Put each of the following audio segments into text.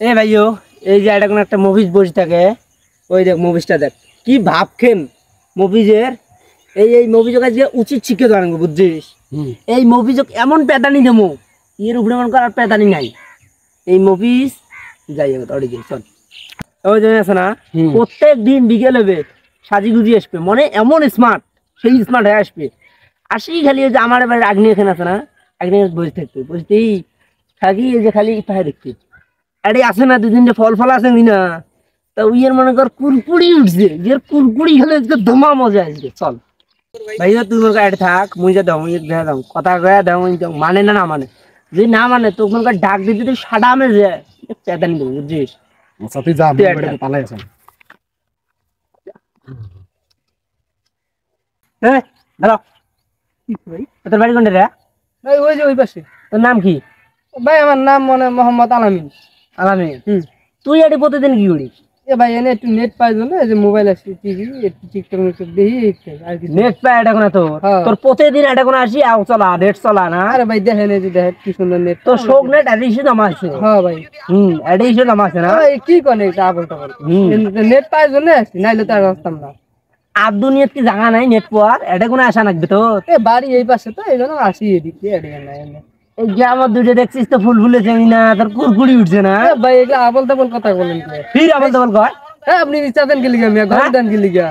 এ ভাইও এই যে এটা কোন একটা মুভিজ বসে থাকে, ওই দেখ মুভিজটা দেখ কি ভাবছেন মুভিজের। এই মুভিজকে যে উচিত শিক্ষা দান বুঝছিস, এই মুভিজক এমন পেদানি দেবো এর উপরে মনে কর আর পেদানি নাই এই মুভিজ। যাই হোক ওটা চল ওই জন্য আছে না, প্রত্যেক দিন বিকেল হবে সাজি গুজি আসবে, মনে এমন স্মার্ট সেই স্মার্ট হয়ে আসবে। আসি খালি ওই যে আমার এবার আগ্নি এখানে আছে না, আগ্নি বসে থাকবে বসতেই থাকি, এই যে খালি পায়ে দেখতে আরে আছে না 2-3টে ফল ফল আছে না, তা উইয়ের মনে কর কুরকুড়ি উঠছে, এর কুরকুড়ি খেলে ধমা মজা আসবে। চল ভাইয়া তুই মনে কর থাক, মুই যা দাও দাও কথা কয়া দাও মানে না মানে যদি না মানে তো মনে কর ডাক দিতে তুই সাদা আমে যে চেতানি দেবো বুঝছিস। তুই যা পালাই আছে দাঁড়াও, তোর বাড়ি কোনটা রে? ভাই ওই যে ওই পাশে। তোর নাম কি? ভাই আমার নাম মনে মোহাম্মদ আলামিন। আলামিন। তুই এটি প্রতিদিন কি করিস? এ ভাই এনে একটু নেট পাই জন্য এই যে মোবাইল আছে টিভি একটু টিকটক মিকটক দেখি আর কি। নেট পাই এটা কোন তোর? তোর প্রতিদিন এটা কোন আসি আও চলা নেট চলা না? আরে ভাই দেখেন এই যে দেখেন কি সুন্দর নেট। তোর শোক নেট এডিশন জমা আছে? হ্যাঁ ভাই এডিশন জমা আছে না? ভাই কি কোনে এটা আবল টাবল নেট পাই জন্য আসি, নাইলে তো আর আসতাম না। আর দুনিয়াত কি জায়গা নাই নেট পাওয়ার? এটা কোন আসা লাগবে তোর? এ বাড়ি এই পাশে তো এই জন্য আসি এদিকে এদিকে নাই। এই যে আমার দুটো দেখছিস তো ফুল ফুলে যাই না, তোর কুরকুড়ি উঠছে না? ভাই এগুলা আবল তাবল কথা বলেন ফির আবল তাবল কয়? হ্যাঁ আপনি রিচার্জ দেন কি লিগা মিয়া ঘর দেন কি লিগা?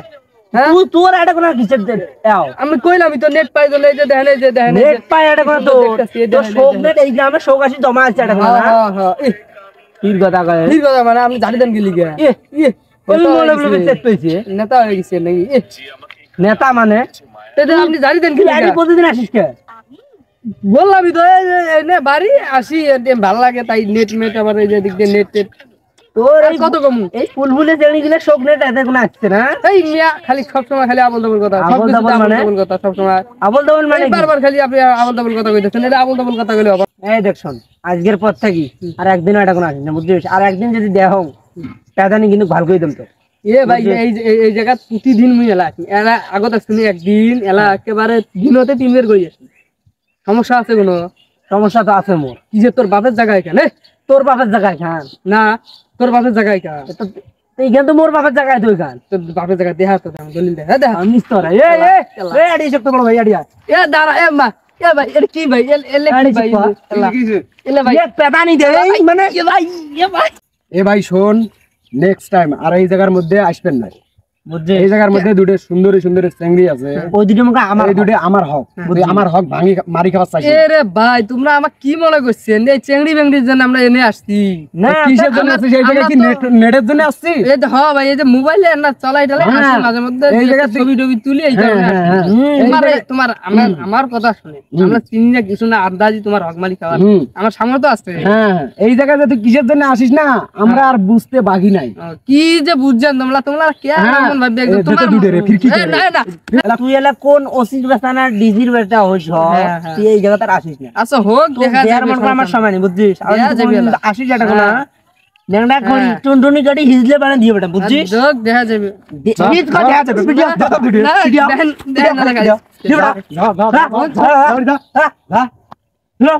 তুই তোর এটা কোন কিসের দাও? আমি কইলামই তো নেট পাই জন্য এই যে দেখেন এই যে দেখেন নেট পাই এটা কোন তোর শোক নেট এই গ্রামে শোক আসি জমা আছে এটা কোন না? হ্যাঁ হ্যাঁ ফির কথা কয়? ফির কথা মানে আপনি জানি দেন কি লিগা? ওই মনে বলে চেক পেয়েছে নেতা হয়ে গেছে নাকি? নেতা মানে এটা আপনি জানি দেন কি লিগা? প্রতিদিন আসিস কে? বললামই তো এই বাড়ি আসি ভালো লাগে তাই নেট মেট আবার এই যে দিক দিয়ে নেট টেট তোর কত কম এই ফুলফুলে জেনি গুলো শোক নেট এতে কোন আসছে না? এই মিয়া খালি সব সময় খালি আবল তাবল কথা, আবল তাবল মানে কথা সব সময় আবল তাবল মানে বারবার খালি আপনি আবল তাবল কথা কইতেছেন, এটা আবল তাবল কথা কইলে হবে? এই দেখ শোন, আজকের পর থাকি আর একদিন এটা কোন আসিস না বুঝছিস, আর একদিন যদি দেহ পেদানি কিন্তু ভালো করে দিম তো। এ ভাই এই জায়গা প্রতিদিন মুই এলা আছি, এলা আগত আসছি একদিন এলা একেবারে দিনতে 3 বের কই আসি। সমস্যা আছে কোনো? সমস্যা তো আছে মোর। কি যে তোর বাপের জায়গা এখানে? তোর বাপের জায়গায় খান না তোর বাপের জায়গা এখানে এইখান তো মোর বাপের জায়গায় তুই খান। তোর বাপের জায়গা দেখা তো দলিল দেখা দেখা আমি তোরা এ আড়ি শক্ত বড় ভাই আড়িয়া এ দাঁড়া এ মা এ ভাই এর কি ভাই এলে কি ভাই এলে ভাই এ পেদানি দে মানে এ ভাই শোন, নেক্সট টাইম আর এই জায়গার মধ্যে আসবেন না বুঝছে। এই জায়গার মধ্যে দুটো সুন্দরী সুন্দরী চেংড়ি আছে, ওই দুটো মুখে আমার এই দুটো আমার হক, আমার হক ভাঙি মারি খাওয়ার চাই। এ রে ভাই তোমরা আমাকে কি মনে করছেন এই চেংড়ি বেংড়ির জন্য আমরা এনে আসছি? না কিসের জন্য আসছি? এই জায়গায় কি নেটের জন্য আসছি? এই তো হ্যাঁ ভাই এই যে মোবাইলে না চলাই টালাই আসি মাঝে মধ্যে এই জায়গা ছবি টবি তুলি এই কারণে তোমার আমার কথা শুনে আমরা চিনি না কিছু না আন্দাজি তোমার হক মারি খাওয়ার আমার সামর্থ্য আছে। হ্যাঁ এই জায়গায় তুই কিসের জন্য আসিস না আমরা আর বুঝতে বাকি নাই। কি যে বুঝছেন তোমরা কে এমন ভাববে তোমার তুই এলা কোন ওসির বেটা না ডিজির বেটা হইছ, তুই এই জায়গাতে আসিস না। আচ্ছা হোক দেখা যাবে আমার সময় নেই বুঝছিস, আসিস এটা কোন ন্যাংডা করি হ্যাঁ। টুনটুনি গাড়ি হিজলে বানা দিয়ে বেটা বুঝছিস। হোক দেখা যাবে হিজ কো দেখা যাবে ভিডিও দেখেন ভিডিও